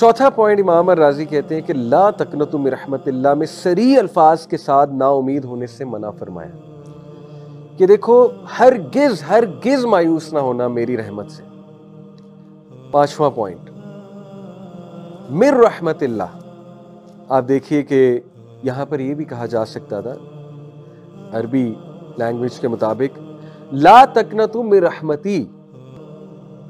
چوتھا پوائنٹ امام الرازی کہتے ہیں کہ لا تقنطوا من رحمت اللہ میں صریح الفاظ کے ساتھ نا امید ہونے سے منع فرمایا کہ دیکھو ہرگز مایوس نہ ہونا میری رحمت سے۔ پانچواں پوائنٹ من رحمت اللہ، آپ دیکھیے کہ یہاں پر یہ بھی کہا جا سکتا تھا عربی لینگویج کے مطابق لا تقنطوا من رحمتی۔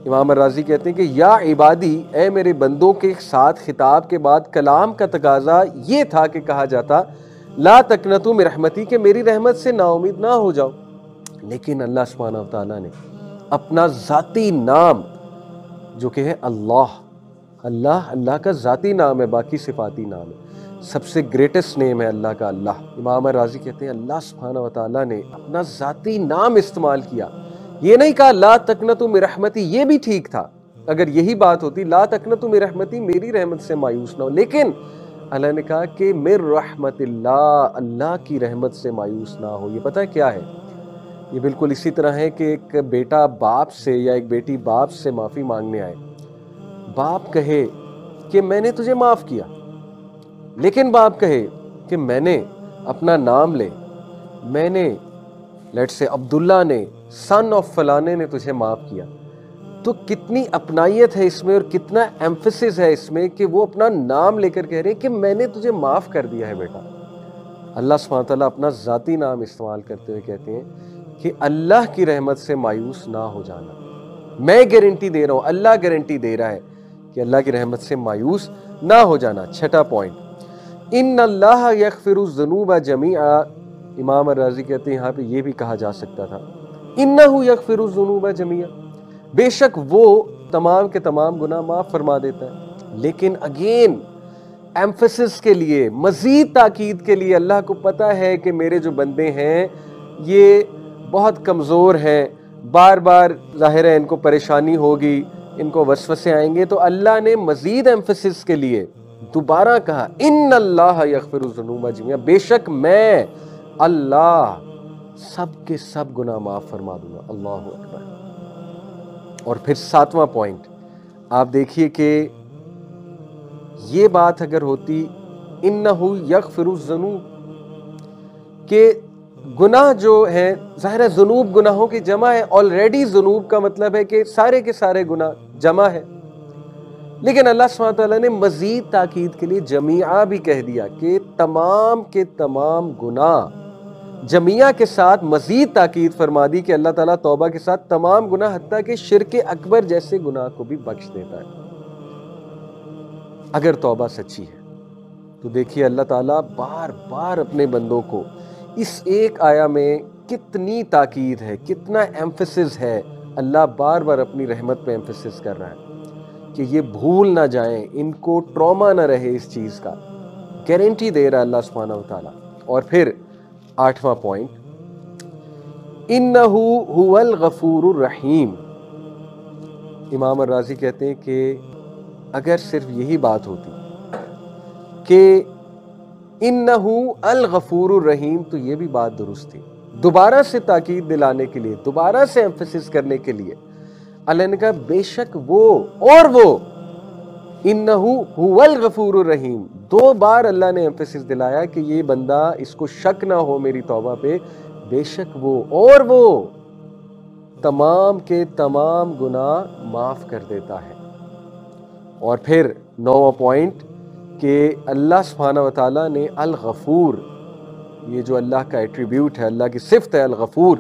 امام الرازی کہتے ہیں کہ یا عبادی، اے میرے بندوں کے ساتھ خطاب کے بعد کلام کا تقاضا یہ تھا کہ کہا جاتا لا تقنطوا من رحمتی، کہ میری رحمت سے نا امید نہ ہو جاؤ، لیکن اللہ سبحانہ و تعالیٰ نے اپنا ذاتی نام جو کہ ہے اللہ کا ذاتی نام ہے، باقی صفاتی نام ہے، سب سے گریٹسٹ نیم ہے اللہ کا اللہ۔ امام الرازی کہتے ہیں اللہ سبحانہ و تعالیٰ نے اپنا ذاتی نام استعمال کیا، یہ نہیں کہا لا تقنطوا من رحمتی، یہ بھی ٹھیک تھا اگر یہی بات ہوتی لا تقنطوا من رحمتی، میری رحمت سے مایوس نہ ہو، لیکن اللہ نے کہا کہ من رحمت اللہ کی رحمت سے مایوس نہ ہو۔ یہ پتہ کیا ہے؟ یہ بالکل اسی طرح ہے کہ ایک بیٹا باپ سے یا ایک بیٹی باپ سے معافی مانگنے آئے، باپ کہے کہ میں نے تجھے معاف کیا، لیکن باپ کہے کہ میں نے اپنا نام لے، میں نے لیٹ سے عبداللہ نے سن آف فلانے نے تجھے معاف کیا، تو کتنی اپنائیت ہے اس میں اور کتنا ایمفسس ہے اس میں کہ وہ اپنا نام لے کر کہہ رہے ہیں کہ میں نے تجھے معاف کر دیا ہے بیٹا۔ اللہ سبحانہ تعالیٰ اپنا ذاتی نام استعمال کرتے ہوئے کہتے ہیں کہ اللہ کی رحمت سے مایوس نہ ہو جانا، میں گارنٹی دے رہا ہوں، اللہ گارنٹی دے رہا ہے کہ اللہ کی رحمت سے مایوس نہ ہو جانا۔ چھٹا پوائنٹ ان اللہ یغفر الذنوب جمیعا، امام الرازی کہتے ہیں یہاں پہ یہ بھی کہا جا سکتا تھا انہ یغفر الذنوب جمیعا، بے شک وہ تمام کے تمام گناہ معاف فرما دیتا ہے، لیکن اگین ایمفسس کے لیے، مزید تاکید کے لیے، اللہ کو پتہ ہے کہ میرے جو بندے ہیں یہ بہت کمزور ہیں، بار بار ظاہر ہے ان کو پریشانی ہوگی، ان کو وسوسے آئیں گے، تو اللہ نے مزید ایمفسس کے لیے دوبارہ کہا ان اللہ یغفر الذنوب جمیعا، بے شک میں اللہ سب کے سب گناہ معاف فرما دوں گا۔ اللہ اکبر۔ اور پھر ساتواں پوائنٹ آپ دیکھیے کہ یہ بات اگر ہوتی انہ یغفر الذنوب کہ گناہ جو ہیں ظاہر ہے ذنوب گناہوں کی جمع ہے، آلریڈی ذنوب کا مطلب ہے کہ سارے کے سارے گناہ جمع ہے، لیکن اللہ سبحانہ تعالیٰ نے مزید تاکید کے لیے جمیعہ بھی کہہ دیا کہ تمام کے تمام گناہ، جمیعہ کے ساتھ مزید تاکید فرما دی کہ اللہ تعالیٰ توبہ کے ساتھ تمام گناہ حتیٰ کہ شرک اکبر جیسے گناہ کو بھی بخش دیتا ہے اگر توبہ سچی ہے۔ تو دیکھیے اللہ تعالیٰ بار بار اپنے بندوں کو اس ایک آیا میں کتنی تاکید ہے، کتنا ایمفسس ہے، اللہ بار بار اپنی رحمت پہ ایمفسس کر رہا ہے کہ یہ بھول نہ جائیں، ان کو ٹراما نہ رہے اس چیز کا، گارنٹی دے رہا اللہ سبحانہ و تعالیٰ۔ اور پھر آٹھواں پوائنٹ انہ هو الغفور الرحیم، امام الرازی کہتے ہیں کہ اگر صرف یہی بات ہوتی کہ انہ الغفور الرحیم تو یہ بھی بات درست تھی، دوبارہ سے تاکید دلانے کے لیے، دوبارہ سے ایمفسس کرنے کے لیے اللہ نے کہا بے شک وہ انہ هو الغفور الرحیم، دو بار اللہ نے ایمفسس دلایا کہ یہ بندہ اس کو شک نہ ہو میری توبہ پہ، بے شک وہ تمام کے تمام گناہ معاف کر دیتا ہے۔ اور پھر نوواں پوائنٹ کہ اللہ سبحانہ و تعالیٰ نے الغفور، یہ جو اللہ کا ایٹریبیوٹ ہے، اللہ کی صفت ہے الغفور،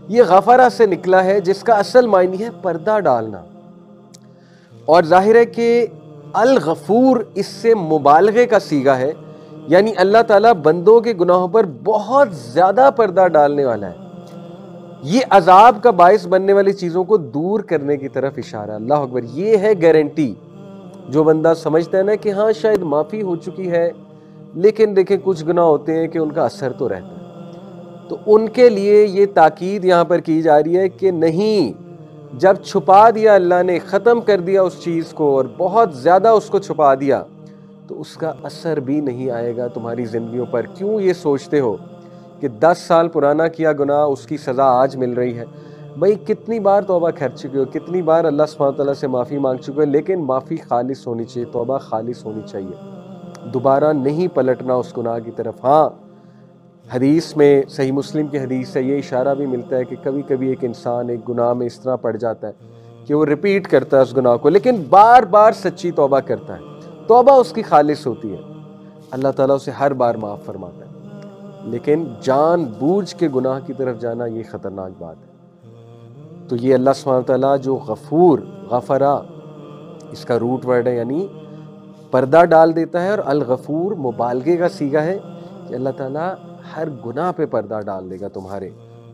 یہ غفرہ سے نکلا ہے جس کا اصل معنی ہے پردہ ڈالنا، اور ظاہر ہے کہ الغفور اس سے مبالغے کا صیغہ ہے، یعنی اللہ تعالیٰ بندوں کے گناہوں پر بہت زیادہ پردہ ڈالنے والا ہے، یہ عذاب کا باعث بننے والی چیزوں کو دور کرنے کی طرف اشارہ۔ اللہ اکبر، یہ ہے گارنٹی۔ جو بندہ سمجھتا ہے نا کہ ہاں شاید معافی ہو چکی ہے لیکن دیکھیں کچھ گناہ ہوتے ہیں کہ ان کا اثر تو رہتا ہے، تو ان کے لیے یہ تاکید یہاں پر کی جا رہی ہے کہ نہیں، جب چھپا دیا اللہ نے، ختم کر دیا اس چیز کو اور بہت زیادہ اس کو چھپا دیا، تو اس کا اثر بھی نہیں آئے گا تمہاری زندگیوں پر۔ کیوں یہ سوچتے ہو کہ 10 سال پرانا کیا گناہ اس کی سزا آج مل رہی ہے؟ بھائی کتنی بار توبہ کر چکے ہو، کتنی بار اللہ سبحانہ وتعالیٰ سے معافی مانگ چکے ہو، لیکن معافی خالص ہونی چاہیے، توبہ خالص ہونی چاہیے، دوبارہ نہیں پلٹنا اس گناہ کی طرف۔ ہاں حدیث میں، صحیح مسلم کی حدیث ہے، یہ اشارہ بھی ملتا ہے کہ کبھی کبھی ایک انسان ایک گناہ میں اس طرح پڑ جاتا ہے کہ وہ ریپیٹ کرتا ہے اس گناہ کو، لیکن بار بار سچی توبہ کرتا ہے، توبہ اس کی خالص ہوتی ہے، اللہ تعالیٰ اسے ہر بار معاف فرماتا ہے۔ لیکن جان بوجھ کے گناہ کی طرف جانا یہ خطرناک بات ہے۔ تو یہ اللہ سبحانہ وتعالیٰ جو غفور، غفرا اس کا روٹ ورڈ ہے، یعنی پردہ ڈال دیتا ہے، اور الغفور مبالغے کا صیغہ ہے کہ اللہ تعالیٰ ہر گناہ پہ پردہ ڈال دے گا تمہارے،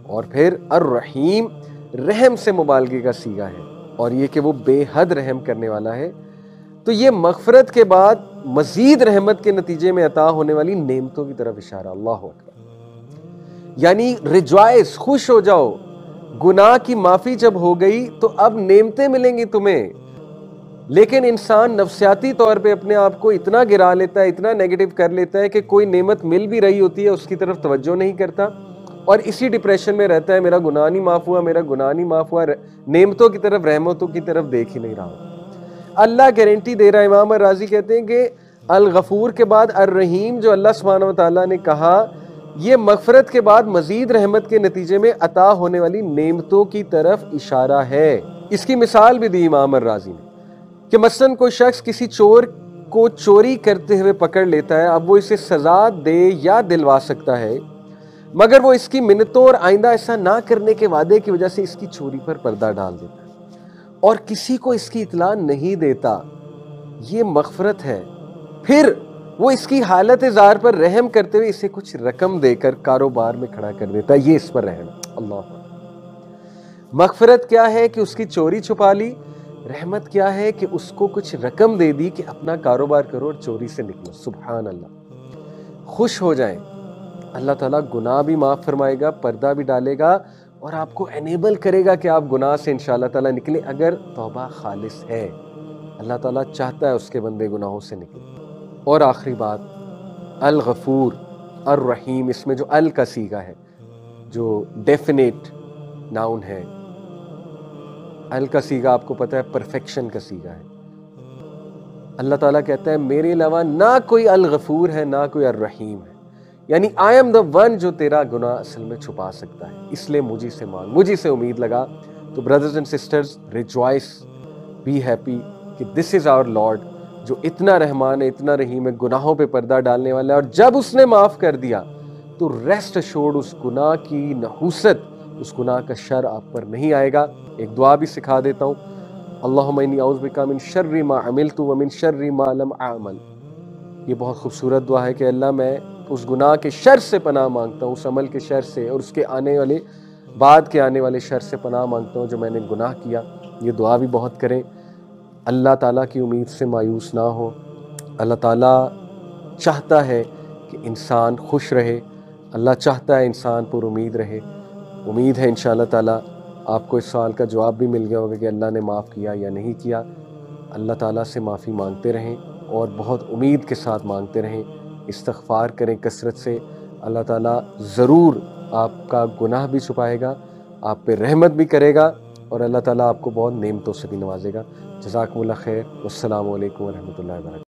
اور پھر الرحیم رحم سے مبالغے کا صیغہ ہے، اور یہ کہ وہ بے حد رحم کرنے والا ہے۔ تو یہ مغفرت کے بعد مزید رحمت کے نتیجے میں عطا ہونے والی نعمتوں کی طرف اشارہ، اللہ اکبر، یعنی ریجوائس، خوش ہو جاؤ، گناہ کی معافی جب ہو گئی تو اب نعمتیں ملیں گی تمہیں۔ لیکن انسان نفسیاتی طور پہ اپنے آپ کو اتنا گرا لیتا ہے، اتنا نیگیٹو کر لیتا ہے کہ کوئی نعمت مل بھی رہی ہوتی ہے اس کی طرف توجہ نہیں کرتا، اور اسی ڈپریشن میں رہتا ہے، میرا گناہ نہیں معاف ہوا، میرا گناہ نہیں معاف ہوا، نعمتوں کی طرف، رحمتوں کی طرف دیکھ ہی نہیں رہا۔ اللہ گارنٹی دے رہا ہے، امام الرازی کہتے ہیں کہ الغفور کے بعد الرحیم جو اللہ سبحانہ وتعالیٰ نے کہا، یہ مغفرت کے بعد مزید رحمت کے نتیجے میں عطا ہونے والی نعمتوں کی طرف اشارہ ہے۔ اس کی مثال بھی دی امام الرازی نے کہ مثلاً کوئی شخص کسی چور کو چوری کرتے ہوئے پکڑ لیتا ہے، اب وہ اسے سزا دے یا دلوا سکتا ہے، مگر وہ اس کی منتوں اور آئندہ ایسا نہ کرنے کے وعدے کی وجہ سے اس کی چوری پر پردہ ڈال دیتا ہے اور کسی کو اس کی اطلاع نہیں دیتا۔ یہ مغفرت ہے۔ پھر وہ اس کی حالت زار پر رحم کرتے ہوئے اسے کچھ رقم دے کر کاروبار میں کھڑا کر دیتا ہے، یہ اس پر رحم ہے۔ اللہ مغفرت کیا ہے کہ اس کی چوری چھپا لی، رحمت کیا ہے کہ اس کو کچھ رقم دے دی کہ اپنا کاروبار کرو اور چوری سے نکلو۔ سبحان اللہ، خوش ہو جائیں، اللہ تعالیٰ گناہ بھی معاف فرمائے گا، پردہ بھی ڈالے گا، اور آپ کو انیبل کرے گا کہ آپ گناہ سے انشاءاللہ تعالیٰ نکلیں اگر توبہ خالص ہے۔ اللہ تعالیٰ چاہتا ہے اس کے بندے گناہوں سے نکلیں۔ اور آخری بات، الغفور الرحیم، اس میں جو ال کا صیغہ ہے، جو ڈیفینیٹ ناؤن ہے، ال کا صیغہ آپ کو پتہ ہے پرفیکشن کا صیغہ ہے۔ اللہ تعالیٰ کہتا ہے میرے علاوہ نہ کوئی الغفور ہے، نہ کوئی الرحیم ہے، یعنی آئی ایم دا ون جو تیرا گناہ اصل میں چھپا سکتا ہے، اس لیے مجھے سے مانگ، مجھے سے امید لگا۔ تو brothers and sisters, rejoice, be happy کہ دس از آور لارڈ جو اتنا رحمان ہے، اتنا رحیم ہے، گناہوں پہ پردہ ڈالنے والا ہے، اور جب اس نے معاف کر دیا تو ریسٹ ایشورڈ اس گناہ کی نحوست، اس گناہ کا شر آپ پر نہیں آئے گا۔ ایک دعا بھی سکھا دیتا ہوں، اللہم انی اعوذ بک من شر ما عملت ومن شر ما لم اعمل۔ یہ بہت خوبصورت دعا ہے کہ اللہ میں اس گناہ کے شر سے پناہ مانگتا ہوں، اس عمل کے شر سے، اور اس کے آنے والے بعد کے آنے والے شر سے پناہ مانگتا ہوں جو میں نے گناہ کیا۔ یہ دعا بھی بہت کریں۔ اللہ تعالیٰ کی امید سے مایوس نہ ہو۔ اللہ تعالیٰ چاہتا ہے کہ انسان خوش رہے، اللہ چاہتا ہے انسان پر امید رہے۔ امید ہے انشاءاللہ تعالیٰ آپ کو اس سوال کا جواب بھی مل گیا ہوگا کہ اللہ نے معاف کیا یا نہیں کیا۔ اللہ تعالیٰ سے معافی مانگتے رہیں اور بہت امید کے ساتھ مانگتے رہیں، استغفار کریں کثرت سے۔ اللہ تعالیٰ ضرور آپ کا گناہ بھی چھپائے گا، آپ پہ رحمت بھی کرے گا، اور اللہ تعالیٰ آپ کو بہت نعمتوں سے بھی نوازے گا۔ جزاکم اللہ خیر، والسلام علیکم ورحمۃ اللہ وبرکاتہ۔